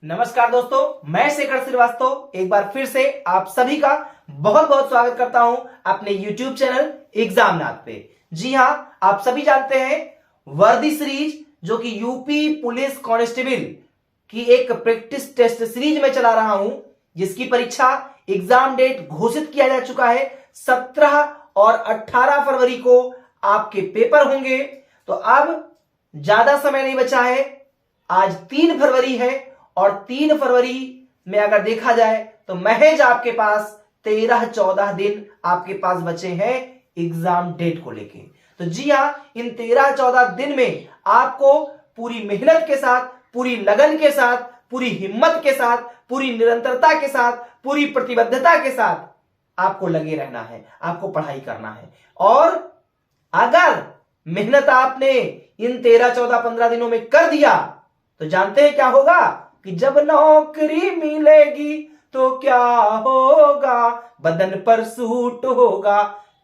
नमस्कार दोस्तों, मैं शेखर श्रीवास्तव एक बार फिर से आप सभी का बहुत बहुत स्वागत करता हूं अपने YouTube चैनल एग्जामनाथ पे। जी हां, आप सभी जानते हैं वर्दी सीरीज जो कि यूपी पुलिस कांस्टेबल की एक प्रैक्टिस टेस्ट सीरीज में चला रहा हूं, जिसकी परीक्षा एग्जाम डेट घोषित किया जा चुका है। 17 और 18 फरवरी को आपके पेपर होंगे। तो अब ज्यादा समय नहीं बचा है। आज 3 फरवरी है और 3 फरवरी में अगर देखा जाए तो महज आपके पास 13-14 दिन आपके पास बचे हैं एग्जाम डेट को लेके। तो जी हां, इन 13-14 दिन में आपको पूरी मेहनत के साथ, पूरी लगन के साथ, पूरी हिम्मत के साथ, पूरी निरंतरता के साथ, पूरी प्रतिबद्धता के साथ आपको लगे रहना है, आपको पढ़ाई करना है। और अगर मेहनत आपने इन 13-14-15 दिनों में कर दिया तो जानते हैं क्या होगा कि जब नौकरी मिलेगी तो क्या होगा, बदन पर सूट होगा,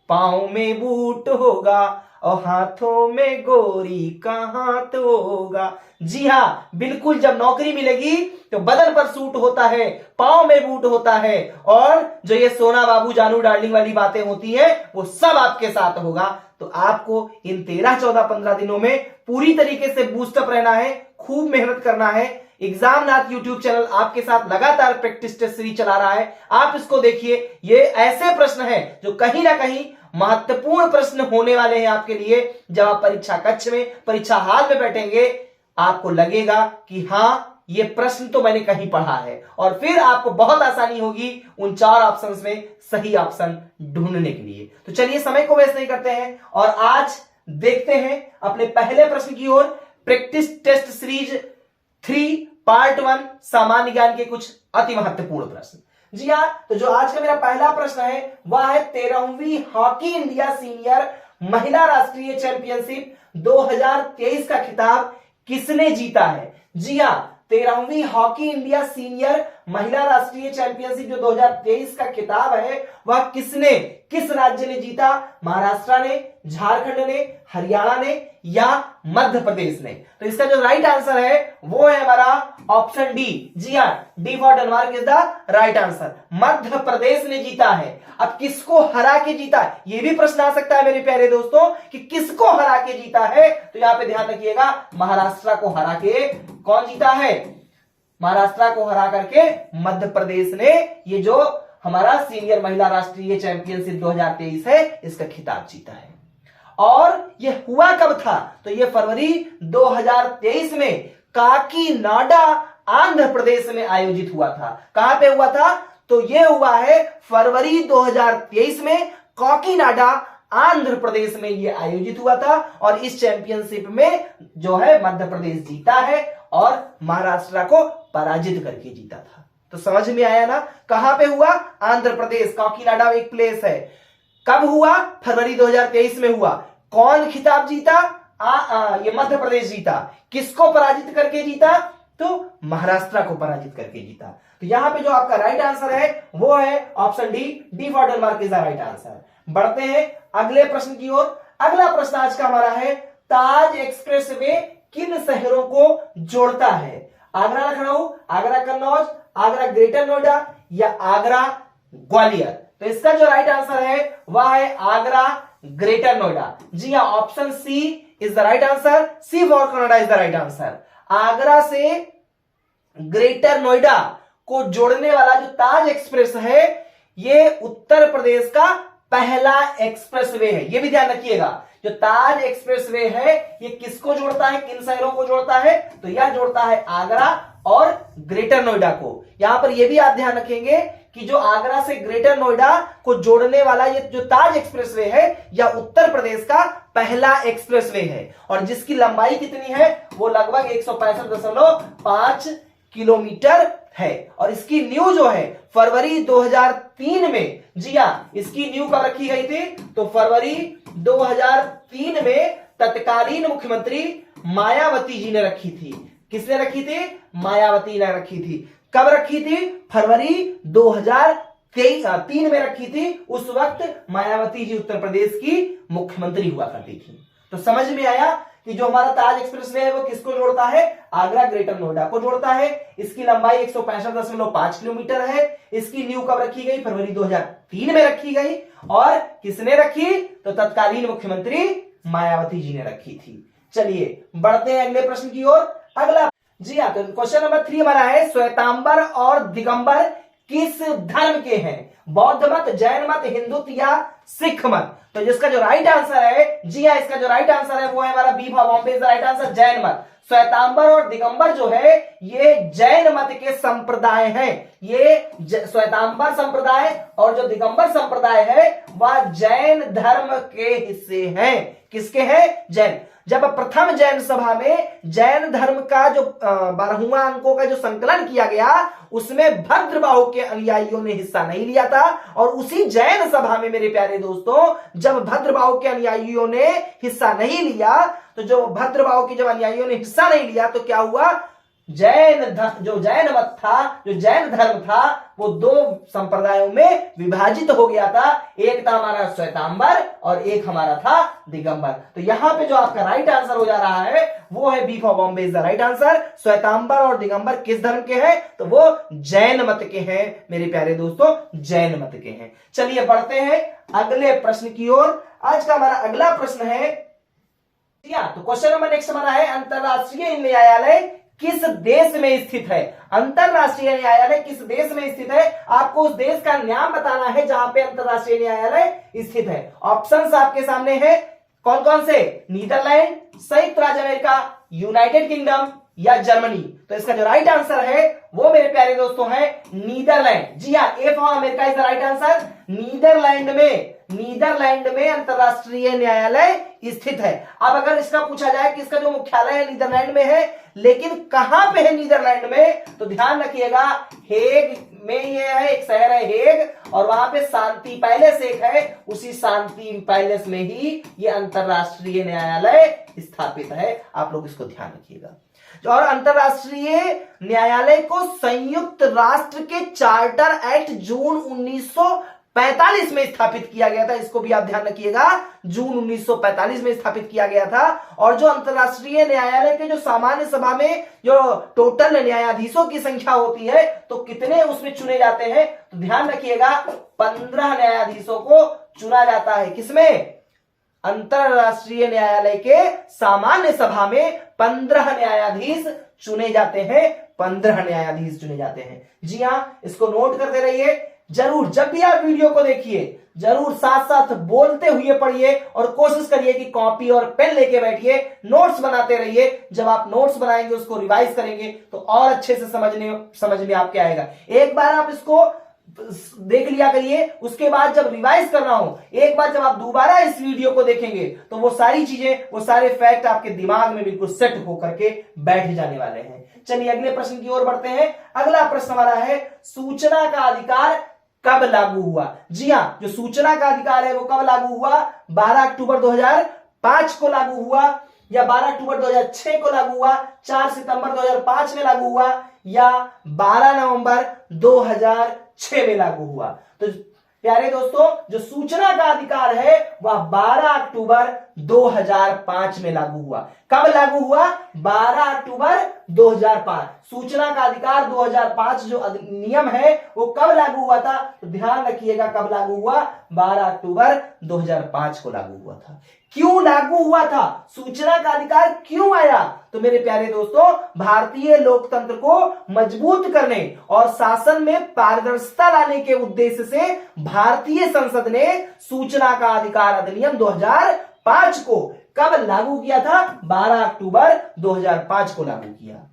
पांव में बूट होगा और हाथों में गोरी का हाथ होगा। जी हां, बिल्कुल, जब नौकरी मिलेगी तो बदन पर सूट होता है, पांव में बूट होता है और जो ये सोना बाबू जानू डार्लिंग वाली बातें होती है वो सब आपके साथ होगा। तो आपको इन 13-14-15 दिनों में पूरी तरीके से बूस्टअप रहना है, खूब मेहनत करना है। एग्जामनाथ यूट्यूब चैनल आपके साथ लगातार प्रैक्टिस टेस्ट सीरीज चला रहा है। आप इसको देखिए, ये ऐसे प्रश्न हैं जो कहीं ना कहीं महत्वपूर्ण प्रश्न होने वाले हैं आपके लिए। जब आप परीक्षा कक्ष में, परीक्षा हाल में बैठेंगे, आपको लगेगा कि हां, ये प्रश्न तो मैंने कहीं पढ़ा है और फिर आपको बहुत आसानी होगी उन 4 ऑप्शंस में सही ऑप्शन ढूंढने के लिए। तो चलिए, समय को वेस्ट नहीं करते हैं और आज देखते हैं अपने पहले प्रश्न की ओर। प्रैक्टिस टेस्ट सीरीज 3 पार्ट 1 सामान्य ज्ञान के कुछ अति महत्वपूर्ण प्रश्न। जी हां, तो जो आज का मेरा पहला प्रश्न है वह है 13वीं हॉकी इंडिया सीनियर महिला राष्ट्रीय चैंपियनशिप 2023 का खिताब किसने जीता है। जी हां, 13वीं हॉकी इंडिया सीनियर महिला राष्ट्रीय चैंपियनशिप जो 2023 का खिताब है वह किसने, किस राज्य ने जीता। महाराष्ट्र ने, झारखंड ने, हरियाणा ने या मध्य प्रदेश ने। तो इसका जो राइट आंसर है वो है हमारा ऑप्शन डी। जी हां, D for Denmark is the right answer. Madhya Pradesh ने जीता है। अब किसको हरा के जीता, ये भी प्रश्न आ सकता है मेरे प्यारे दोस्तों कि किसको हरा के जीता है। तो यहां पे ध्यान रखिएगा, महाराष्ट्र को हरा के कौन जीता है, महाराष्ट्र को हरा करके मध्य प्रदेश ने ये जो हमारा सीनियर महिला राष्ट्रीय चैंपियनशिप 2023 है इसका खिताब जीता है। और ये हुआ कब था, तो ये फरवरी 2023 में काकीनाडा आंध्र प्रदेश में आयोजित हुआ था। कहां पे हुआ था, तो ये हुआ है फरवरी 2023 में काकीनाडा आंध्र प्रदेश में ये आयोजित हुआ था। और इस चैंपियनशिप में जो है मध्य प्रदेश जीता है और महाराष्ट्र को पराजित करके जीता था। तो समझ में आया ना, कहां पे हुआ, आंध्र प्रदेश, काकीनाडा एक प्लेस है। कब हुआ, फरवरी 2023 में हुआ। कौन खिताब जीता, ये मध्य प्रदेश जीता। किसको पराजित करके जीता, तो महाराष्ट्र को पराजित करके जीता। तो यहां पे जो आपका राइट आंसर है वो है option D for Denmark is the right answer. बढ़ते हैं अगले प्रश्न की ओर। अगला प्रश्न आज का हमारा है, ताज एक्सप्रेस वे किन शहरों को जोड़ता है। आगरा लखनऊ, आगरा कन्नौज, आगरा ग्रेटर नोएडा या आगरा ग्वालियर। तो इसका जो राइट आंसर है वह है आगरा ग्रेटर नोएडा। जी हां, option C is the right answer. C for Canada is the right answer. Agra से ग्रेटर नोएडा को जोड़ने वाला जो ताज एक्सप्रेस है ये उत्तर प्रदेश का पहला एक्सप्रेसवे है। ये भी ध्यान रखिएगा, जो ताज एक्सप्रेसवे है ये किसको जोड़ता है, किन शहरों को जोड़ता है, तो यह जोड़ता है आगरा और ग्रेटर नोएडा को। यहां पर यह भी आप ध्यान रखेंगे कि जो आगरा से ग्रेटर नोएडा को जोड़ने वाला ये जो ताज एक्सप्रेसवे है यह उत्तर प्रदेश का पहला एक्सप्रेसवे है और जिसकी लंबाई कितनी है वो लगभग 165.5 किलोमीटर है। और इसकी न्यू जो है फरवरी 2003 में, जी हां, इसकी न्यू कब रखी गई थी, तो फरवरी 2003 में तत्कालीन मुख्यमंत्री मायावती जी ने रखी थी। किसने रखी थी, मायावती ने रखी थी। कब रखी थी, फरवरी 2003 में रखी थी। उस वक्त मायावती जी उत्तर प्रदेश की मुख्यमंत्री हुआ करती थी। तो समझ में आया कि जो हमारा ताज एक्सप्रेसवे है वो किसको जोड़ता है, आगरा ग्रेटर नोएडा को जोड़ता है। इसकी लंबाई 165.5 किलोमीटर है। इसकी नींव कब रखी गई, फरवरी 2003 में रखी गई। और किसने रखी, तो तत्कालीन मुख्यमंत्री मायावती जी ने रखी थी। चलिए बढ़ते हैं अगले प्रश्न की ओर। अगला, जी हाँ, तो क्वेश्चन नंबर 3 हमारा है, श्वेतांबर और दिगंबर किस धर्म के हैं, बौद्ध मत, जैन मत, हिंदुत्व या सिख मत। तो जिसका जो राइट आंसर है, जी हाँ, इसका जो राइट आंसर है वो है हमारा B Bombay is the right answer, Jain मत। श्वेतांबर और दिगंबर जो है ये जैन मत के संप्रदाय हैं। ये श्वेतांबर संप्रदाय और जो दिगंबर संप्रदाय है वह जैन धर्म के हिस्से हैं। किसके हैं, जैन। जब प्रथम जैन सभा में जैन धर्म का जो 12वां अंकों का जो संकलन किया गया उसमें भद्रबाहु के अनुयायियों ने हिस्सा नहीं लिया था। और उसी जैन सभा में मेरे प्यारे दोस्तों जब भद्रबाहु के अनुयायियों ने हिस्सा नहीं लिया, तो जो भद्रबाहु के जब अनुयायियों ने हिस्सा नहीं लिया तो क्या हुआ, जो जैन मत था, जो जैन धर्म था वो दो संप्रदायों में विभाजित हो गया था। एक था हमारा श्वेतांबर और एक हमारा था दिगंबर। तो यहां पे जो आपका राइट आंसर हो जा रहा है वो है B for Bombay is the right answer. Shwetambar और दिगंबर किस धर्म के हैं, तो वो जैन मत के हैं मेरे प्यारे दोस्तों, जैन मत के हैं। चलिए बढ़ते हैं अगले प्रश्न की ओर। आज का हमारा अगला प्रश्न है, तो क्वेश्चन नंबर नेक्स्ट हमारा है, अंतरराष्ट्रीय न्यायालय किस देश में स्थित है। अंतरराष्ट्रीय न्यायालय किस देश में स्थित है, आपको उस देश का नाम बताना है जहां पे अंतरराष्ट्रीय न्यायालय स्थित है। ऑप्शंस आपके सामने है, कौन कौन से, नीदरलैंड, संयुक्त राज्य अमेरिका, यूनाइटेड किंगडम या जर्मनी। तो इसका जो राइट आंसर है वो मेरे प्यारे दोस्तों है नीदरलैंड। जी हाँ, A for America is the right answer. Netherlands में अंतरराष्ट्रीय न्यायालय स्थित है। अब अगर इसका पूछा जाए कि इसका जो मुख्यालय है नीदरलैंड में है, लेकिन कहां पे है नीदरलैंड में, तो ध्यान रखिएगा हेग में ये है, एक शहर है हेग, और वहां पे शांति पैलेस एक है, उसी शांति पैलेस में ही ये अंतरराष्ट्रीय न्यायालय स्थापित है। आप लोग इसको ध्यान रखिएगा। और अंतरराष्ट्रीय न्यायालय को संयुक्त राष्ट्र के चार्टर एक्ट जून 1945 में स्थापित किया गया था। इसको भी आप ध्यान रखिएगा, जून 1945 में स्थापित किया गया था। और जो अंतरराष्ट्रीय न्यायालय के जो सामान्य सभा में जो टोटल न्यायाधीशों की संख्या होती है तो कितने उसमें चुने जाते हैं, तो ध्यान रखिएगा 15 न्यायाधीशों को चुना जाता है। किसमें, अंतरराष्ट्रीय न्यायालय के सामान्य सभा में 15 न्यायाधीश चुने जाते हैं, 15 न्यायाधीश चुने जाते हैं। जी हां, इसको नोट करते रहिए जरूर। जब भी आप वीडियो को देखिए जरूर साथ साथ बोलते हुए पढ़िए और कोशिश करिए कि कॉपी और पेन लेके बैठिए, नोट्स बनाते रहिए। जब आप नोट्स बनाएंगे उसको रिवाइज करेंगे तो और अच्छे से समझ में आपके आएगा। एक बार आप इसको देख लिया करिए, उसके बाद जब रिवाइज करना हो, एक बार जब आप दोबारा इस वीडियो को देखेंगे तो वो सारी चीजें, वो सारे फैक्ट आपके दिमाग में बिल्कुल सेट होकर के बैठ जाने वाले हैं। चलिए अगले प्रश्न की ओर बढ़ते हैं। अगला प्रश्न हमारा है, सूचना का अधिकार कब लागू हुआ। जी हां, जो सूचना का अधिकार है वो कब लागू हुआ, 12 अक्टूबर 2005 को लागू हुआ, या 12 अक्टूबर 2006 को लागू हुआ, 4 सितंबर 2005 में लागू हुआ, या 12 नवंबर 2006 में लागू हुआ। तो प्यारे दोस्तों जो सूचना का अधिकार है वह 12 अक्टूबर 2005 में लागू हुआ। कब लागू हुआ, 12 अक्टूबर 2005। सूचना का अधिकार 2005 जो अधिनियम है वो कब लागू हुआ था, तो ध्यान रखिएगा कब लागू हुआ, 12 अक्टूबर 2005 को लागू हुआ था। क्यों लागू हुआ था, सूचना का अधिकार क्यों आया, तो मेरे प्यारे दोस्तों भारतीय लोकतंत्र को मजबूत करने और शासन में पारदर्शिता लाने के उद्देश्य से भारतीय संसद ने सूचना का अधिकार अधिनियम 2005 को कब लागू किया था, 12 अक्टूबर 2005 को लागू किया।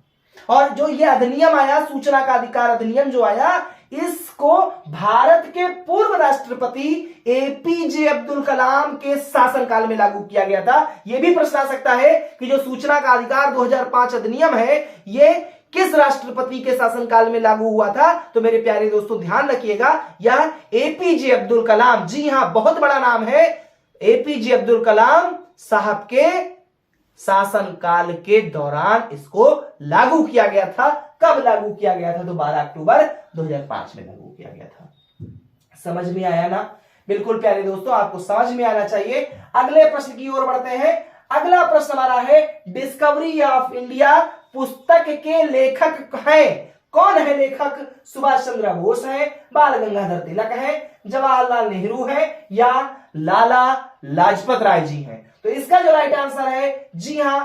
और जो ये अधिनियम आया, सूचना का अधिकार अधिनियम जो आया, इसको भारत के पूर्व राष्ट्रपति एपीजे अब्दुल कलाम के शासनकाल में लागू किया गया था। यह भी प्रश्न आ सकता है कि जो सूचना का अधिकार 2005 अधिनियम है ये किस राष्ट्रपति के शासनकाल में लागू हुआ था, तो मेरे प्यारे दोस्तों ध्यान रखिएगा यह एपीजे अब्दुल कलाम, जी हां बहुत बड़ा नाम है, एपीजे अब्दुल कलाम साहब के शासनकाल के दौरान इसको लागू किया गया था। कब लागू किया गया था, तो 12 अक्टूबर 2005 में लागू किया गया था। समझ में आया ना, बिल्कुल प्यारे दोस्तों आपको समझ में आना चाहिए। अगले प्रश्न की ओर बढ़ते हैं। अगला प्रश्न हमारा है डिस्कवरी ऑफ इंडिया पुस्तक के लेखक हैं। कौन है लेखक? सुभाष चंद्र बोस है, बाल गंगाधर तिलक है, जवाहरलाल नेहरू है या लाला लाजपत राय जी हैं। तो इसका जो राइट आंसर है, जी हां,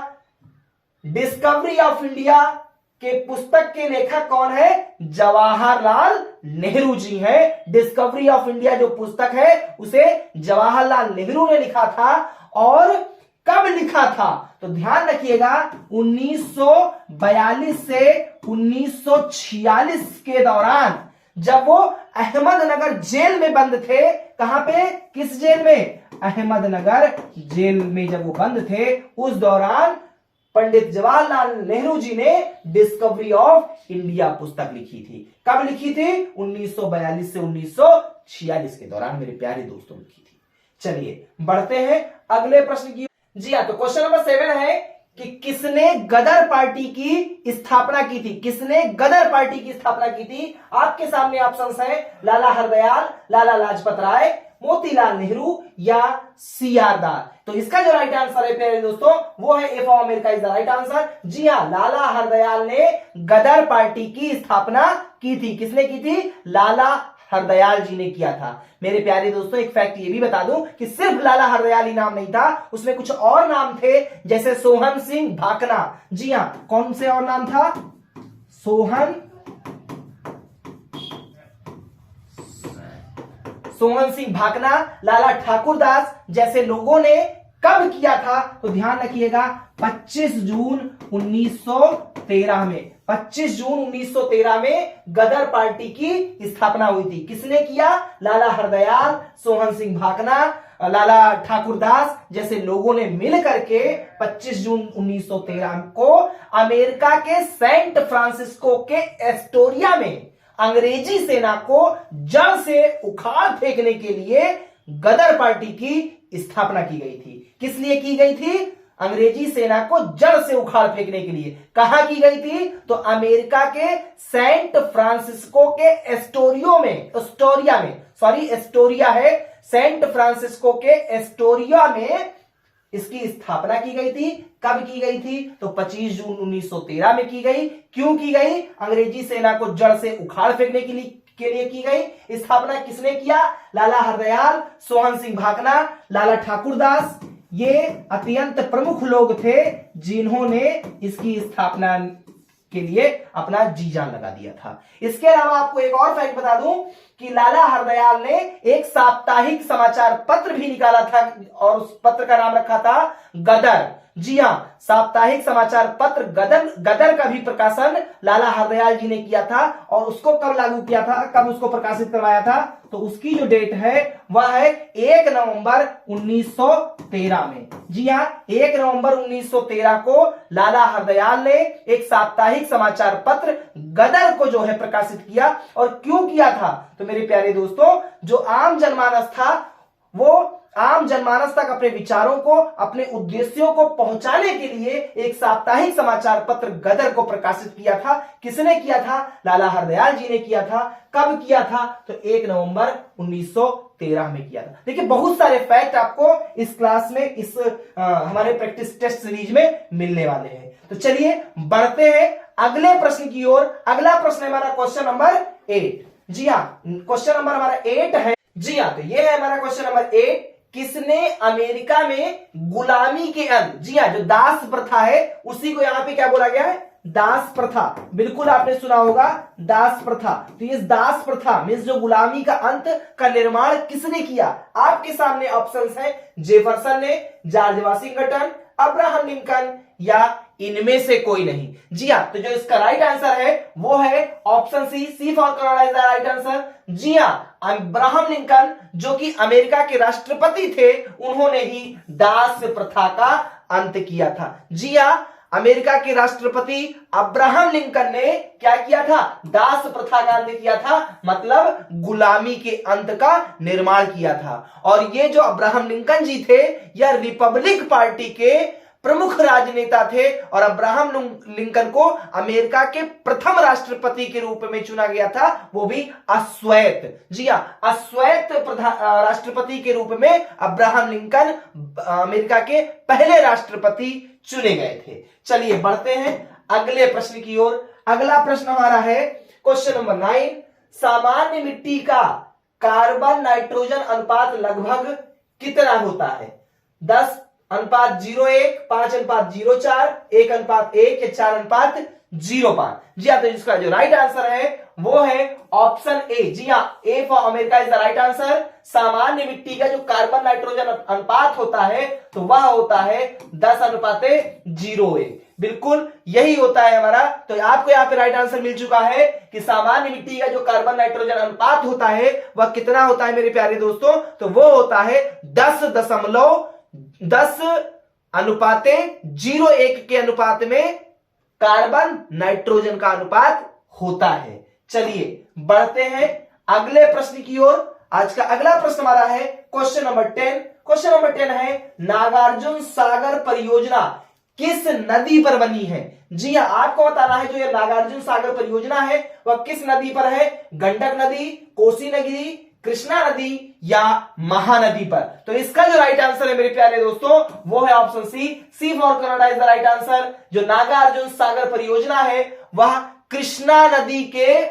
डिस्कवरी ऑफ इंडिया के पुस्तक के लेखक कौन है? जवाहरलाल नेहरू जी हैं। डिस्कवरी ऑफ इंडिया जो पुस्तक है उसे जवाहरलाल नेहरू ने लिखा था। और कब लिखा था? तो ध्यान रखिएगा 1942 से 1946 के दौरान, जब वो अहमदनगर जेल में बंद थे। कहां पे? किस जेल में? अहमदनगर जेल में जब वो बंद थे, उस दौरान पंडित जवाहरलाल नेहरू जी ने डिस्कवरी ऑफ इंडिया पुस्तक लिखी थी। कब लिखी थी? 1942 से 1946 के दौरान मेरे प्यारे दोस्तों लिखी थी। चलिए बढ़ते हैं अगले प्रश्न की। जी हाँ, तो क्वेश्चन नंबर 7 है कि किसने गदर पार्टी की स्थापना की थी? किसने गदर पार्टी की स्थापना की थी? आपके सामने ऑप्शंस हैं लाला हरदयाल, लाला लाजपत राय, मोतीलाल नेहरू या सीआर दास। तो इसका जो राइट आंसर है प्यारे दोस्तों वो है A for America is the right answer. जी हां, लाला हरदयाल ने गदर पार्टी की स्थापना की थी। किसने की थी? लाला हरदयाल जी ने किया था। मेरे प्यारे दोस्तों एक फैक्ट ये भी बता दूं कि सिर्फ लाला हरदयाल ही नाम नहीं था, उसमें कुछ और नाम थे, जैसे सोहन सिंह भाकना। जी हां, कौन से और नाम था? सोहन सिंह भाकना, लाला ठाकुर दास जैसे लोगों ने कब किया था? तो ध्यान रखिएगा 25 जून 1913 में। 25 जून 1913 में गदर पार्टी की स्थापना हुई थी। किसने किया? लाला हरदयाल, सोहन सिंह भाकना, लाला ठाकुर दास जैसे लोगों ने मिल करके 25 जून 1913 को अमेरिका के सेंट फ्रांसिस्को के एस्टोरिया में अंग्रेजी सेना को जड़ से उखाड़ फेंकने के लिए गदर पार्टी की स्थापना की गई थी। किस लिए की गई थी? अंग्रेजी सेना को जड़ से उखाड़ फेंकने के लिए। कहां की गई थी? तो अमेरिका के सेंट फ्रांसिस्को के एस्टोरिया है, सेंट फ्रांसिस्को के एस्टोरिया में इसकी स्थापना की गई थी। कब की गई थी? तो 25 जून 1913 में की गई। क्यों की गई? अंग्रेजी सेना को जड़ से उखाड़ फेंकने के लिए की गई। स्थापना किसने किया? लाला हरदयाल, सोहन सिंह भाकना, लाला ठाकुर दास। ये अत्यंत प्रमुख लोग थे जिन्होंने इसकी स्थापना के लिए अपना जी जान लगा दिया था। इसके अलावा आपको एक और फैक्ट बता दूं कि लाला हरदयाल ने एक साप्ताहिक समाचार पत्र भी निकाला था और उस पत्र का नाम रखा था गदर। जी हां, साप्ताहिक समाचार पत्र गदर का भी प्रकाशन लाला हरदयाल जी ने किया था। और उसको कब लागू किया था, कब उसको प्रकाशित करवाया था? तो उसकी जो डेट है वह है 1 नवंबर 1913 में। जी हां, 1 नवंबर 1913 को लाला हरदयाल ने एक साप्ताहिक समाचार पत्र गदर को जो है प्रकाशित किया। और क्यों किया था? तो मेरे प्यारे दोस्तों, जो आम जनमानस था वो आम जनमानस तक अपने विचारों को, अपने उद्देश्यों को पहुंचाने के लिए एक साप्ताहिक समाचार पत्र गदर को प्रकाशित किया था। किसने किया था? लाला हरदयाल जी ने किया था। कब किया था? तो 1 नवंबर 1913 में किया था। देखिए बहुत सारे फैक्ट आपको इस क्लास में, इस हमारे प्रैक्टिस टेस्ट सीरीज में मिलने वाले हैं। तो चलिए बढ़ते हैं अगले प्रश्न की ओर। अगला प्रश्न है हमारा क्वेश्चन नंबर 8। जी हाँ, क्वेश्चन नंबर हमारा 8 है। जी हाँ, तो ये है हमारा क्वेश्चन नंबर 8। किसने अमेरिका में गुलामी के अंत, जी हाँ, जो दास प्रथा है उसी को यहां पे क्या बोला गया है? दास प्रथा। बिल्कुल आपने सुना होगा दास प्रथा। तो इस दास प्रथा में जो गुलामी का अंत का निर्माण किसने किया? आपके सामने ऑप्शंस हैं जेफरसन ने, जॉर्ज वाशिंगटन, अब्राहम लिंकन या इनमें से कोई नहीं। जी हाँ, तो जो इसका राइट आंसर है वो है option C for Canada is the right answer. जी हाँ, अब्राहम लिंकन जो कि अमेरिका के राष्ट्रपति थे, उन्होंने ही दास प्रथा का अंत किया था। जी हाँ, अमेरिका के राष्ट्रपति अब्राहम लिंकन ने क्या किया था? दास प्रथा का अंत किया था, मतलब गुलामी के अंत का निर्माण किया था। और ये जो अब्राहम लिंकन जी थे, यह रिपब्लिक पार्टी के प्रमुख राजनेता थे और अब्राहम लिंकन को अमेरिका के प्रथम राष्ट्रपति के रूप में चुना गया था, वो भी अश्वेत। जी हां, अश्वेत राष्ट्रपति के रूप में अब्राहम लिंकन अमेरिका के पहले राष्ट्रपति चुने गए थे। चलिए बढ़ते हैं अगले प्रश्न की ओर। अगला प्रश्न हमारा है क्वेश्चन नंबर 9। सामान्य मिट्टी का कार्बन नाइट्रोजन अनुपात लगभग कितना होता है? 10:01, 5:04, 1:1 या 4:05? जी हाँ, तो इसका जो राइट आंसर है वो है ऑप्शन ए। जी हाँ, A for America is the right answer. सामान्य मिट्टी का जो कार्बन नाइट्रोजन अनुपात होता है तो वह होता है 10:01। बिल्कुल यही होता है हमारा। तो आपको यहाँ पे राइट आंसर मिल चुका है कि सामान्य मिट्टी का जो कार्बन नाइट्रोजन अनुपात होता है वह कितना होता है मेरे प्यारे दोस्तों? तो वो होता है 10:01 के अनुपात में कार्बन नाइट्रोजन का अनुपात होता है। चलिए बढ़ते हैं अगले प्रश्न की ओर। आज का अगला प्रश्न हमारा है क्वेश्चन नंबर 10। क्वेश्चन नंबर 10 है नागार्जुन सागर परियोजना किस नदी पर बनी है? जी हां, आपको बताना है जो ये नागार्जुन सागर परियोजना है वह किस नदी पर है? गंडक नदी, कोसी नदी, कृष्णा नदी या महानदी पर? तो इसका जो राइट आंसर है मेरे प्यारे दोस्तों वो है option C for Canada is the right answer. जो नागार्जुन सागर परियोजना है वह कृष्णा नदी के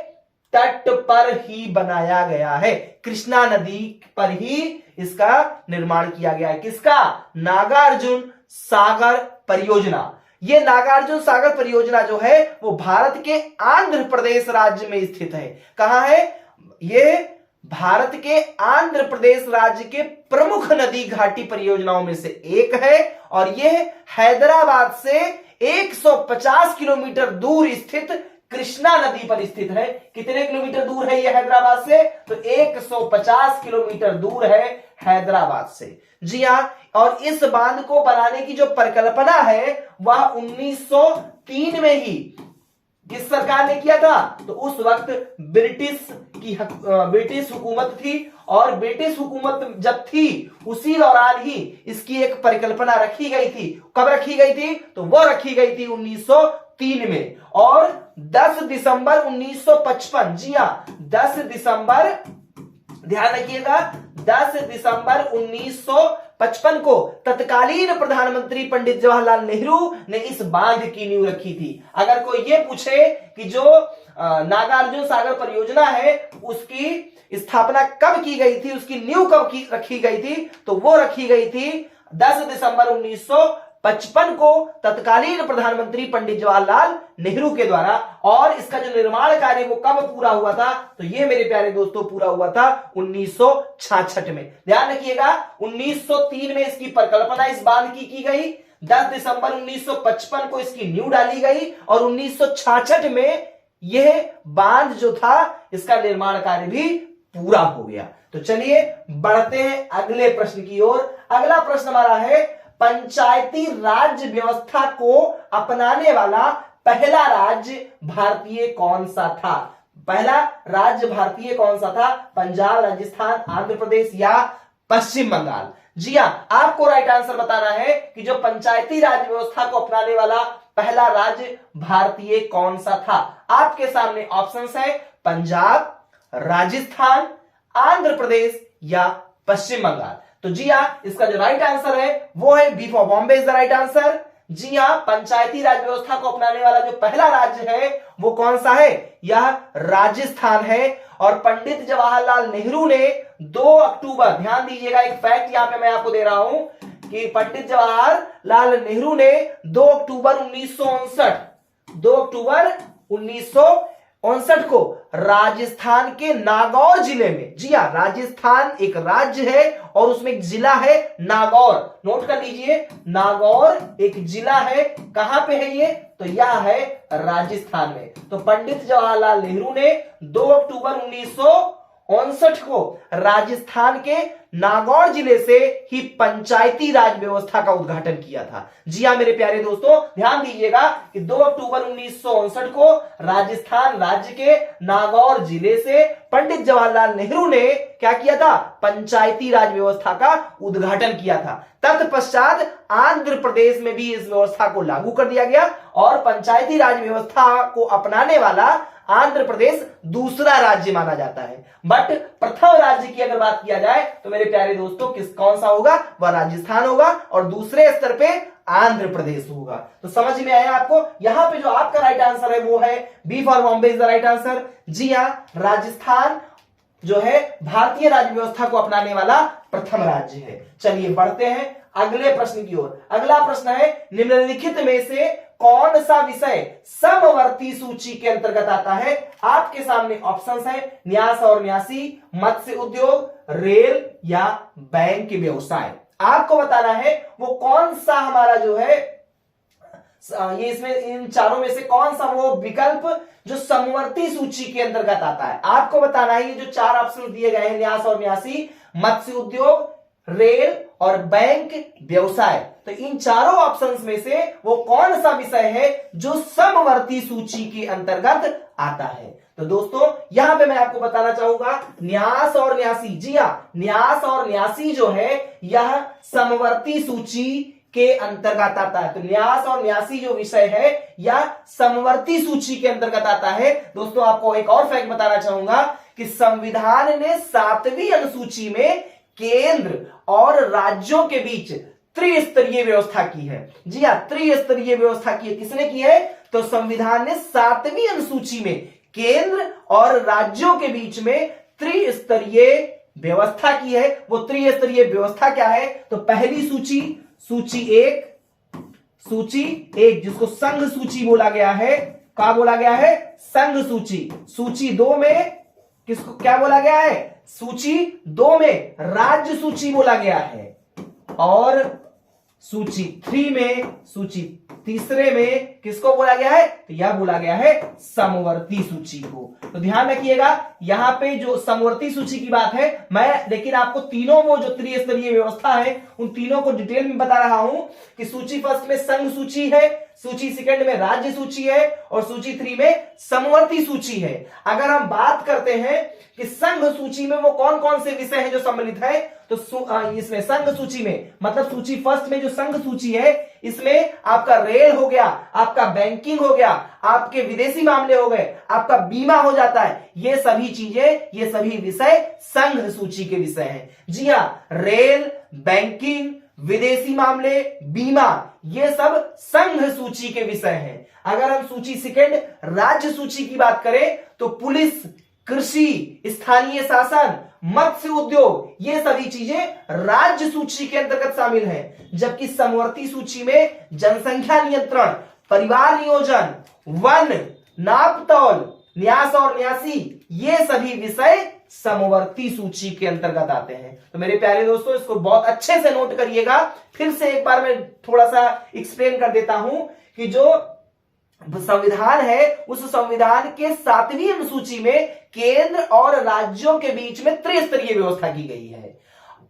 तट पर ही बनाया गया है। कृष्णा नदी पर ही इसका निर्माण किया गया है। किसका? नागार्जुन सागर परियोजना। ये नागार्जुन सागर परियोजना जो है वो भारत के आंध्र प्रदेश राज्य में स्थित है। कहां है ये? भारत के आंध्र प्रदेश राज्य के प्रमुख नदी घाटी परियोजनाओं में से एक है और यह हैदराबाद से 150 किलोमीटर दूर स्थित कृष्णा नदी पर स्थित है। कितने किलोमीटर दूर है यह हैदराबाद से? तो 150 किलोमीटर दूर है हैदराबाद से। जी हां, और इस बांध को बनाने की जो परिकल्पना है वह 1903 में ही किस सरकार ने किया था? तो उस वक्त ब्रिटिश हुकूमत थी और ब्रिटिश हुकूमत जब थी उसी दौरान ही इसकी एक परिकल्पना रखी गई थी। कब रखी गई थी? तो वो रखी गई थी 1903 में। और 10 दिसंबर 1955, जी हां 10 दिसंबर, ध्यान रखिएगा, 10 दिसंबर 1955 को तत्कालीन प्रधानमंत्री पंडित जवाहरलाल नेहरू ने इस बांध की नींव रखी थी। अगर कोई ये पूछे कि जो नागार्जुन सागर परियोजना है उसकी स्थापना कब की गई थी, उसकी नींव कब रखी गई थी, तो वो रखी गई थी 10 दिसंबर 1955 को तत्कालीन प्रधानमंत्री पंडित जवाहरलाल नेहरू के द्वारा। और इसका जो निर्माण कार्य वो कब पूरा हुआ था? तो ये मेरे प्यारे दोस्तों पूरा हुआ था 1966 में। ध्यान रखिएगा 1903 में इसकी परिकल्पना इस बांध की गई, 10 दिसंबर 1955 को इसकी नींव डाली गई और 1966 में यह बांध जो था इसका निर्माण कार्य भी पूरा हो गया। तो चलिए बढ़ते हैं अगले प्रश्न की ओर। अगला प्रश्न हमारा है पंचायती राज व्यवस्था को अपनाने वाला पहला राज्य भारतीय कौन सा था? पहला राज्य भारतीय कौन सा था? पंजाब, राजस्थान, आंध्र प्रदेश या पश्चिम बंगाल? जी हां, आपको राइट आंसर बताना है कि जो पंचायती राज व्यवस्था को अपनाने वाला पहला राज्य भारतीय कौन सा था। आपके सामने ऑप्शंस है पंजाब, राजस्थान, आंध्र प्रदेश या पश्चिम बंगाल। तो जी हां, इसका जो राइट आंसर है वो है B for Bombay is the right answer. जी हां, पंचायती राज व्यवस्था को अपनाने वाला जो पहला राज्य है वो कौन सा है? यह राजस्थान है। और पंडित जवाहरलाल नेहरू ने 2 अक्टूबर, ध्यान दीजिएगा एक फैक्ट यहां पे मैं आपको दे रहा हूं कि पंडित जवाहरलाल नेहरू ने 2 अक्टूबर 1959 को राजस्थान के नागौर जिले में, जी हां राजस्थान एक राज्य है और उसमें एक जिला है नागौर, नोट कर लीजिए नागौर एक जिला है। कहां पे है ये? तो यह है राजस्थान में। तो पंडित जवाहरलाल नेहरू ने 2 अक्टूबर 1959 को राजस्थान के नागौर जिले से ही पंचायती राज व्यवस्था का उद्घाटन किया था। जी हां मेरे प्यारे दोस्तों, ध्यान दीजिएगा कि 2 अक्टूबर 1959 को राजस्थान राज्य के नागौर जिले से पंडित जवाहरलाल नेहरू ने क्या किया था, पंचायती राज व्यवस्था का उद्घाटन किया था। तत्पश्चात आंध्र प्रदेश में भी इस व्यवस्था को लागू कर दिया गया और पंचायती राज व्यवस्था को अपनाने वाला आंध्र प्रदेश दूसरा राज्य माना जाता है। बट प्रथम राज्य की अगर बात किया जाए तो मेरे प्यारे दोस्तों कौन सा होगा, वह राजस्थान होगा और दूसरे स्तर पे आंध्र प्रदेश होगा। तो समझ में आया आपको। यहां पे जो आपका राइट आंसर है वो है B for Bombay is the right answer. जी हां, राजस्थान जो है भारतीय राज्य व्यवस्था को अपनाने वाला प्रथम राज्य है। चलिए बढ़ते हैं अगले प्रश्न की ओर। अगला प्रश्न है, निम्नलिखित में से कौन सा विषय समवर्ती सूची के अंतर्गत आता है। आपके सामने ऑप्शंस है न्यास और न्यासी, मत्स्य उद्योग, रेल या बैंक व्यवसाय। आपको बताना है वो कौन सा हमारा जो है ये इसमें इन चारों में से कौन सा वो विकल्प जो समवर्ती सूची के अंतर्गत आता है। आपको बताना है ये जो चार ऑप्शन दिए गए हैं न्यास और न्यासी, मत्स्य उद्योग, रेल और बैंक व्यवसाय, तो इन चारों ऑप्शंस में से वो कौन सा विषय है जो समवर्ती सूची के अंतर्गत आता है। तो दोस्तों यहां पे मैं आपको बताना चाहूंगा न्यास और न्यासी। जी हां, न्यास और न्यासी जो है यह समवर्ती सूची के अंतर्गत आता है। तो न्यास और न्यासी जो विषय है यह समवर्ती सूची के अंतर्गत आता है। दोस्तों आपको एक और फैक्ट बताना चाहूंगा कि संविधान ने 7वीं अनुसूची में केंद्र और राज्यों के बीच त्रिस्तरीय व्यवस्था की है। जी हां, त्रिस्तरीय व्यवस्था की है। किसने की है, तो संविधान ने 7वीं अनुसूची में केंद्र और राज्यों के बीच में त्रिस्तरीय व्यवस्था की है। वो त्रिस्तरीय व्यवस्था क्या है, तो पहली सूची एक जिसको संघ सूची बोला गया है, क्या बोला गया है, संघ सूची। सूची 2 में किसको क्या बोला गया है, सूची 2 में राज्य सूची बोला गया है और सूची 3 में, सूची तीसरे में किसको बोला गया है, तो यह बोला गया है समवर्ती सूची को। तो ध्यान रखिएगा यहां पे जो समवर्ती सूची की बात है, मैं लेकिन आपको तीनों वो जो त्रिस्तरीय व्यवस्था है उन तीनों को डिटेल में बता रहा हूं कि सूची फर्स्ट में संघ सूची है, सूची सेकंड में राज्य सूची है और सूची 3 में समवर्ती सूची है। अगर हम बात करते हैं कि संघ सूची में वो कौन कौन से विषय हैं जो सम्मिलित है, तो इसमें संघ सूची में मतलब सूची फर्स्ट में जो संघ सूची है इसमें आपका रेल हो गया, आपका बैंकिंग हो गया, आपके विदेशी मामले हो गए, आपका बीमा हो जाता है। ये सभी चीजें, ये सभी विषय संघ सूची के विषय हैं। जी हां, रेल, बैंकिंग, विदेशी मामले, बीमा, ये सब संघ सूची के विषय हैं। अगर हम सूची सेकंड राज्य सूची की बात करें तो पुलिस, कृषि, स्थानीय शासन, मत्स्य उद्योग, ये सभी चीजें राज्य सूची के अंतर्गत शामिल हैं। जबकि समवर्ती सूची में जनसंख्या नियंत्रण, परिवार नियोजन, वन, नापतौल, न्यास और न्यासी, ये सभी विषय समवर्ती सूची के अंतर्गत आते हैं। तो मेरे प्यारे दोस्तों इसको बहुत अच्छे से नोट करिएगा। फिर से एक बार मैं थोड़ा सा एक्सप्लेन कर देता हूं कि जो संविधान है उस संविधान के 7वीं अनुसूची में केंद्र और राज्यों के बीच में त्रिस्तरीय व्यवस्था की गई है।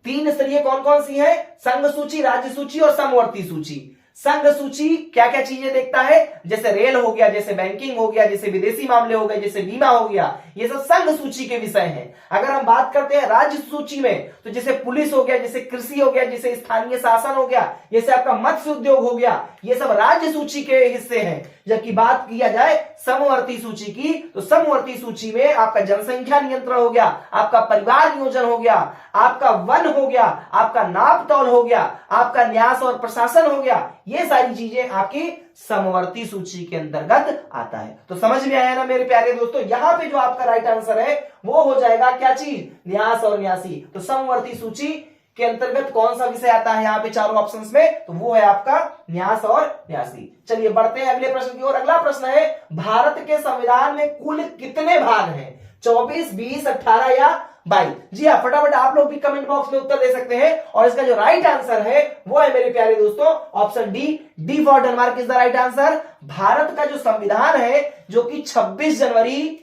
3 स्तरीय कौन कौन सी है, संघ सूची, राज्य सूची और समवर्ती सूची। संघ सूची क्या क्या चीजें देखता है, जैसे रेल हो गया, जैसे बैंकिंग हो गया, जैसे विदेशी मामले हो गए, जैसे बीमा हो गया, ये सब संघ सूची के विषय हैं। अगर हम बात करते हैं राज्य सूची में तो जैसे पुलिस हो गया, जैसे कृषि हो गया, जैसे स्थानीय शासन हो गया, जैसे आपका मत्स्य उद्योग हो गया, ये सब राज्य सूची के हिस्से हैं। जबकि बात किया जाए समवर्ती सूची की तो समवर्ती सूची में आपका जनसंख्या नियंत्रण हो गया, आपका परिवार नियोजन हो गया, आपका वन हो गया, आपका नापतौल हो गया, आपका न्यास और प्रशासन हो गया, ये सारी चीजें आपकी समवर्ती सूची के अंतर्गत आता है। तो समझ में आया ना मेरे प्यारे दोस्तों, यहां पे जो आपका राइट आंसर है वो हो जाएगा क्या चीज, न्यास और न्यासी। तो समवर्ती सूची के अंतर्गत कौन सा विषय आता है यहाँ पे चारों ऑप्शंस में, तो वो है आपका न्यास और न्यासी। चलिए बढ़ते हैं अगले प्रश्न की ओर। अगला प्रश्न है भारत के संविधान में कुल कितने भाग हैं, 24, 20, 18 या 22। जी हाँ, फटाफट आप लोग भी कमेंट बॉक्स में उत्तर दे सकते हैं और इसका जो राइट आंसर है वो है मेरे प्यारे दोस्तों option D for Denmark is the right answer. Bharat का जो संविधान है जो कि 26 जनवरी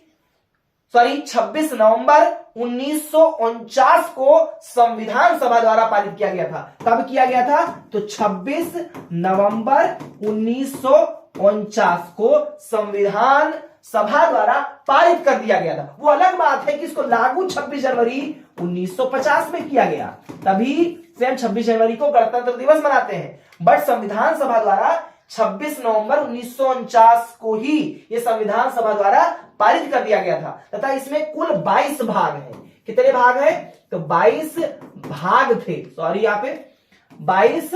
26 नवंबर 1949 को संविधान सभा द्वारा पारित किया गया था। कब किया गया था? तो 26 नवंबर 1949 को संविधान सभा द्वारा पारित कर दिया गया था। वो अलग बात है कि इसको लागू 26 जनवरी 1950 में किया गया, तभी से हम 26 जनवरी को गणतंत्र दिवस मनाते हैं। बट संविधान सभा द्वारा 26 नवंबर 1949 को ही यह संविधान सभा द्वारा पारित कर दिया गया था तथा इसमें कुल 22 भाग हैं। कितने भाग हैं? तो 22 भाग थे, सॉरी यहां पे 22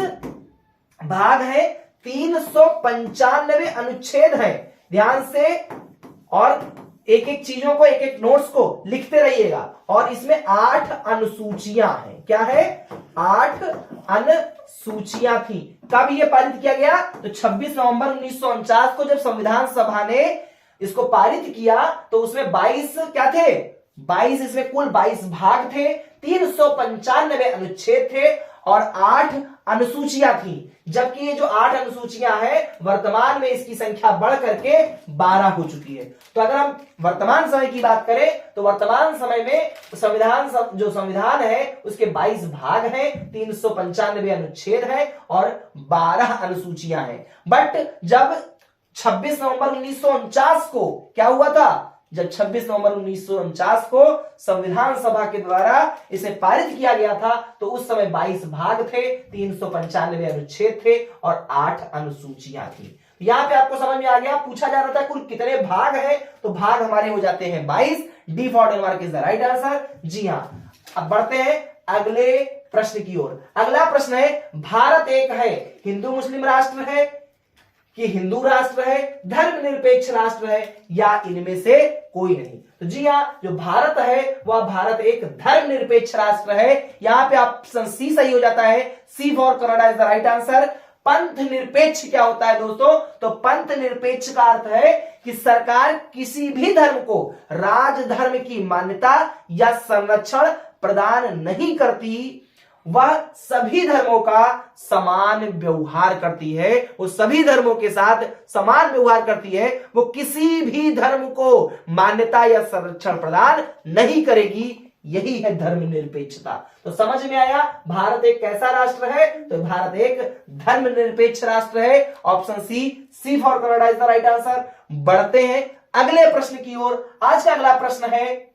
भाग है, 395 अनुच्छेद हैं। ध्यान से और एक एक चीजों को, एक एक नोट्स को लिखते रहिएगा। और इसमें 8 अनुसूचियां हैं। क्या है? 8 अनुसूचियां थी। कब यह पारित किया गया? तो 26 नवंबर 1949 को जब संविधान सभा ने इसको पारित किया तो उसमें 22 क्या थे? 22, इसमें कुल 22 भाग थे, 395 अनुच्छेद थे और 8 अनुसूचियां थी। जबकि ये जो 8 अनुसूचियां हैं वर्तमान में इसकी संख्या बढ़ करके 12 हो चुकी है। तो अगर हम वर्तमान समय की बात करें तो वर्तमान समय में जो संविधान है उसके 22 भाग हैं, 395 अनुच्छेद हैं और 12 अनुसूचियां हैं। बट जब 26 नवंबर 1949 को क्या हुआ था? जब 26 नवंबर 1949 को संविधान सभा के द्वारा इसे पारित किया गया था तो उस समय 22 भाग थे, 395 अनुच्छेद थे और 8 अनुसूचियां थी। यहां पे आपको समझ में आ गया। पूछा जा रहा था कुल कितने भाग हैं, तो भाग हमारे हो जाते हैं 22। D for Denmark is the right answer. जी हां, अब बढ़ते हैं अगले प्रश्न की ओर। अगला प्रश्न है, भारत एक है, हिंदू मुस्लिम राष्ट्र है कि हिंदू राष्ट्र है, धर्मनिरपेक्ष राष्ट्र है या इनमें से कोई नहीं? तो जी हां, जो भारत है वह भारत एक धर्मनिरपेक्ष राष्ट्र है। यहां पे ऑप्शन सी सही हो जाता है। C for Canada is the right answer. पंथ निरपेक्ष क्या होता है दोस्तों? तो पंथ निरपेक्ष का अर्थ है कि सरकार किसी भी धर्म को राजधर्म की मान्यता या संरक्षण प्रदान नहीं करती, वह सभी धर्मों का समान व्यवहार करती है, वो सभी धर्मों के साथ समान व्यवहार करती है, वो किसी भी धर्म को मान्यता या संरक्षण प्रदान नहीं करेगी। यही है धर्मनिरपेक्षता। तो समझ में आया भारत एक कैसा राष्ट्र है? तो भारत एक धर्मनिरपेक्ष राष्ट्र है। Option C for Canada is the right answer. बढ़ते हैं अगले प्रश्न की ओर। आज का अगला प्रश्न है,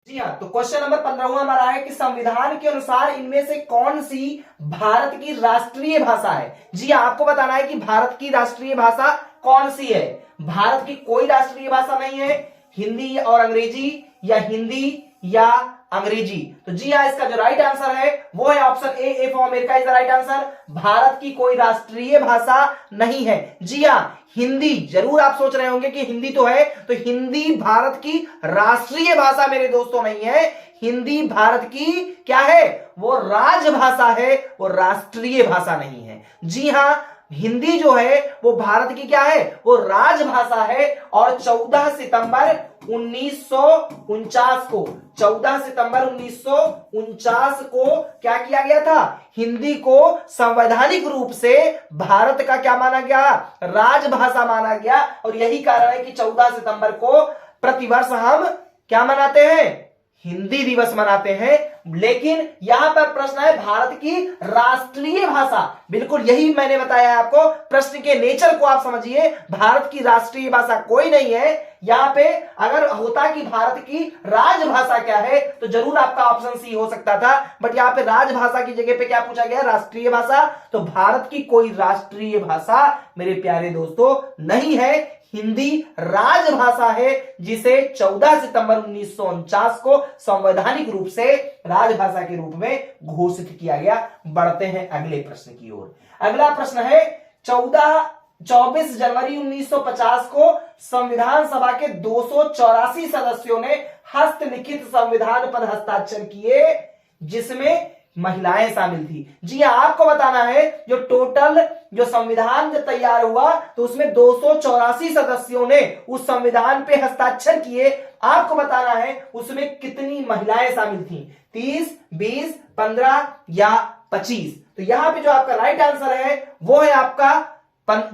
जी हाँ, तो क्वेश्चन नंबर 15 हमारा है कि संविधान के अनुसार इनमें से कौन सी भारत की राष्ट्रीय भाषा है? जी हाँ, आपको बताना है कि भारत की राष्ट्रीय भाषा कौन सी है। भारत की कोई राष्ट्रीय भाषा नहीं है, हिंदी और अंग्रेजी या हिंदी या अंग्रेजी। तो जी हाँ, इसका जो राइट आंसर है वो है option A for America is the right answer. Bharat की कोई राष्ट्रीय भाषा नहीं है। जी हाँ, हिंदी। जरूर आप सोच रहे होंगे कि हिंदी तो है, तो हिंदी भारत की राष्ट्रीय भाषा मेरे दोस्तों नहीं है। हिंदी भारत की क्या है? वो राजभाषा है, वो राष्ट्रीय भाषा नहीं है। जी हाँ, हिंदी जो है वो भारत की क्या है? वो राजभाषा है। और 14 सितंबर 1949 को 14 सितंबर 1949 को क्या किया गया था? हिंदी को संवैधानिक रूप से भारत का क्या माना गया? राजभाषा माना गया। और यही कारण है कि 14 सितंबर को प्रतिवर्ष हम क्या मनाते हैं? हिंदी दिवस मनाते हैं। लेकिन यहां पर प्रश्न है भारत की राष्ट्रीय भाषा। बिल्कुल यही मैंने बताया आपको। प्रश्न के नेचर को आप समझिए। भारत की राष्ट्रीय भाषा कोई नहीं है। यहां पे अगर होता कि भारत की राजभाषा क्या है तो जरूर आपका ऑप्शन सी हो सकता था। बट यहां पे राजभाषा की जगह पे क्या पूछा गया? राष्ट्रीय भाषा। तो भारत की कोई राष्ट्रीय भाषा मेरे प्यारे दोस्तों नहीं है। हिंदी राजभाषा है जिसे 14 सितंबर 1949 को संवैधानिक रूप से राजभाषा के रूप में घोषित किया गया। बढ़ते हैं अगले प्रश्न की ओर। अगला प्रश्न है 24 जनवरी 1950 को संविधान सभा के 284 सदस्यों ने हस्तलिखित संविधान पर हस्ताक्षर किए जिसमें महिलाएं शामिल थी। जी हाँ, आपको बताना है जो टोटल जो संविधान तैयार हुआ तो उसमें 284 सदस्यों ने उस संविधान पे हस्ताक्षर किए। आपको बताना है उसमें कितनी महिलाएं शामिल थी? 30, 20, 15 या 25। तो यहां पे जो आपका राइट आंसर है वो है आपका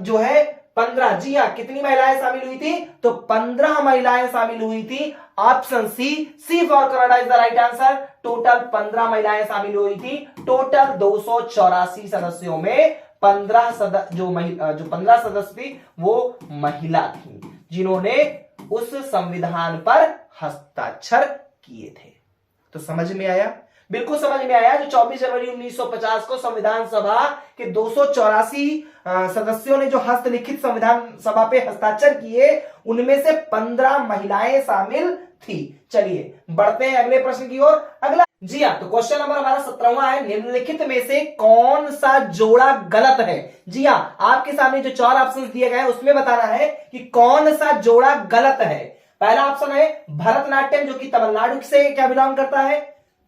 जो है 15। जी हाँ, कितनी महिलाएं शामिल हुई थी? तो 15 महिलाएं शामिल हुई थी option C for Canada is the right answer. Total 15 महिलाएं शामिल हुई थी। टोटल 284 सदस्यों में 15 सदस्य थी वो महिला थी जिन्होंने उस संविधान पर हस्ताक्षर किए थे। तो समझ में आया? बिल्कुल समझ में आया। जो 24 जनवरी 1950 को संविधान सभा के 284 सदस्यों ने जो हस्तलिखित संविधान सभा पे हस्ताक्षर किए, उनमें से 15 महिलाएं शामिल थी। चलिए बढ़ते हैं अगले प्रश्न की ओर। अगला जी हाँ, तो क्वेश्चन नंबर हमारा 17वां है, निम्नलिखित में से कौन सा जोड़ा गलत है? जी हाँ, आपके सामने जो 4 ऑप्शन दिए गए हैं उसमें बताना है कि कौन सा जोड़ा गलत है। पहला ऑप्शन है भरतनाट्यम, जो कि तमिलनाडु से क्या बिलोंग करता है,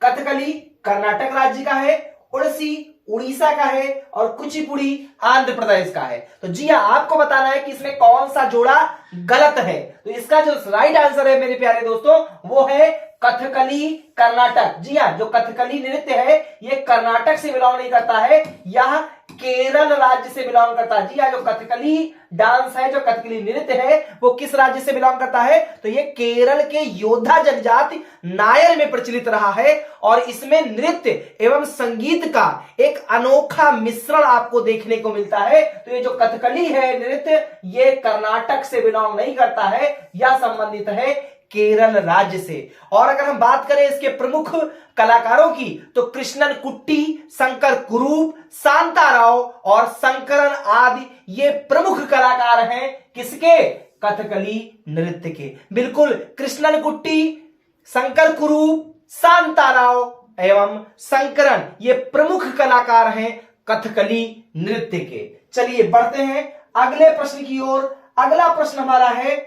कथकली कर्नाटक राज्य का है, ओडिसी उड़ीसा का है, और कुचिपुड़ी आंध्र प्रदेश का है। तो जी हाँ, आपको बताना है कि इसमें कौन सा जोड़ा गलत है। तो इसका जो राइट आंसर है मेरे प्यारे दोस्तों वो है कथकली कर्नाटक। जी हाँ, जो कथकली नृत्य है ये कर्नाटक से बिलोंग नहीं करता है, यह केरल राज्य से बिलोंग करता है। जी हाँ, जो कथकली डांस है, जो कथकली नृत्य है वो किस राज्य से बिलोंग करता है? तो ये केरल के योद्धा जनजाति नायर में प्रचलित रहा है, और इसमें नृत्य एवं संगीत का एक अनोखा मिश्रण आपको देखने को मिलता है। तो ये जो कथकली है नृत्य, ये कर्नाटक से बिलोंग नहीं करता है, यह संबंधित है केरल राज्य से। और अगर हम बात करें इसके प्रमुख कलाकारों की, तो कृष्णन कुट्टी, शंकर कुरूप, शांताराव और शंकरन आदि ये प्रमुख कलाकार हैं किसके? कथकली नृत्य के। बिल्कुल, कृष्णन कुट्टी, शंकर कुरूप, शांताराव एवं शंकरन ये प्रमुख कलाकार हैं कथकली नृत्य के। चलिए बढ़ते हैं अगले प्रश्न की ओर। अगला प्रश्न हमारा है,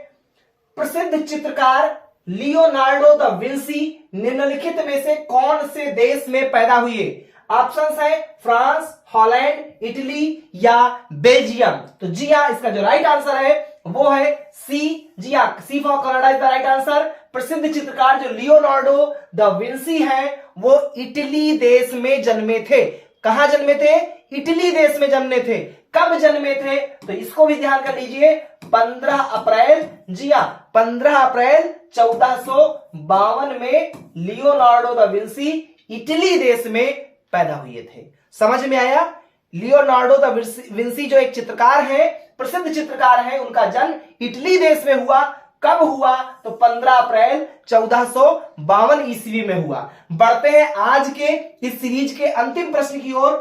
प्रसिद्ध चित्रकार लियोनार्डो दा विंसी निम्नलिखित में से कौन से देश में पैदा हुए? ऑप्शंस है फ्रांस, हॉलैंड, इटली या बेल्जियम। तो जी हाँ, इसका जो राइट आंसर है वो है सी। जी हाँ, C for Canada is the right answer. प्रसिद्ध चित्रकार जो लियोनार्डो दा विंसी है वो इटली देश में जन्मे थे। कहां जन्मे थे? इटली देश में जन्मे थे। कब जन्मे थे? तो इसको भी ध्यान कर लीजिए, 15 अप्रैल, जी हाँ 15 अप्रैल 1452 में लियोनार्डो दा विंसी इटली देश में पैदा हुए थे। समझ में आया? लियोनार्डो दा विंसी जो एक चित्रकार है, प्रसिद्ध चित्रकार है, उनका जन्म इटली देश में हुआ। कब हुआ? तो 15 अप्रैल 1452 ईस्वी में हुआ। बढ़ते हैं आज के इस सीरीज के अंतिम प्रश्न की ओर।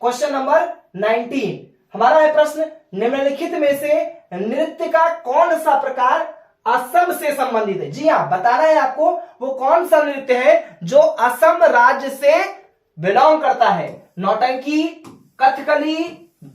क्वेश्चन नंबर 19 हमारा है प्रश्न, निम्नलिखित में से नृत्य का कौन सा प्रकार असम से संबंधित है? जी हाँ, बताना है आपको वो कौन सा नृत्य है जो असम राज्य से बिलोंग करता है। नौटंकी, कथकली,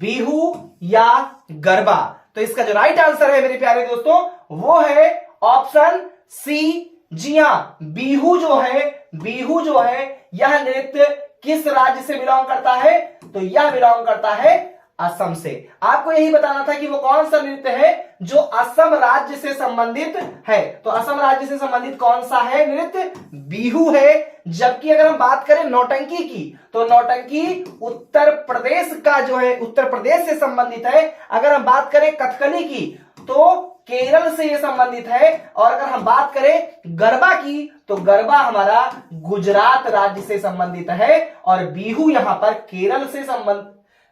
बिहू या गरबा। तो इसका जो राइट आंसर है मेरे प्यारे दोस्तों वो है ऑप्शन सी। जी हाँ, बिहू जो है यह नृत्य किस राज्य से बिलोंग करता है? तो यह बिलोंग करता है असम से। आपको यही बताना था कि वो कौन सा नृत्य है जो असम राज्य से संबंधित है। तो असम राज्य से संबंधित कौन सा है नृत्य? बिहू है। जबकि अगर हम बात करें नौटंकी की, तो नौटंकी उत्तर प्रदेश का जो है, उत्तर प्रदेश से संबंधित है। अगर हम बात करें कथकली की तो केरल से यह संबंधित है। और अगर हम बात करें गरबा की तो गरबा हमारा गुजरात राज्य से संबंधित है, और बिहू यहां पर केरल से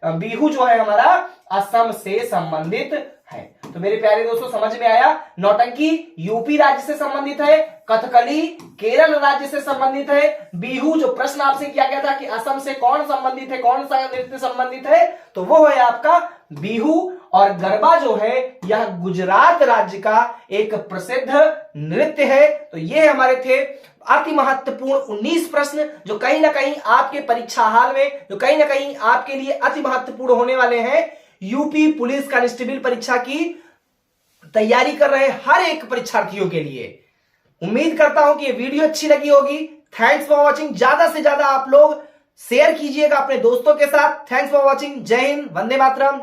बिहू जो है हमारा असम से संबंधित है। तो मेरे प्यारे दोस्तों समझ में आया, नौटंकी यूपी राज्य से संबंधित है, कथकली केरल राज्य से संबंधित है, बिहू जो प्रश्न आपसे किया गया था कि असम से कौन संबंधित है, कौन सा नृत्य संबंधित है, तो वो है आपका बिहू। और गरबा जो है यह गुजरात राज्य का एक प्रसिद्ध नृत्य है। तो ये हमारे थे अति महत्वपूर्ण 19 प्रश्न जो कहीं ना कहीं आपके परीक्षा हाल में, जो कहीं ना कहीं आपके लिए अति महत्वपूर्ण होने वाले हैं। यूपी पुलिस कांस्टेबल परीक्षा की तैयारी कर रहे हर एक परीक्षार्थियों के लिए। उम्मीद करता हूं कि ये वीडियो अच्छी लगी होगी। Thanks for watching. ज्यादा से ज्यादा आप लोग शेयर कीजिएगा अपने दोस्तों के साथ। Thanks for watching. जय हिंद, वंदे मातरम।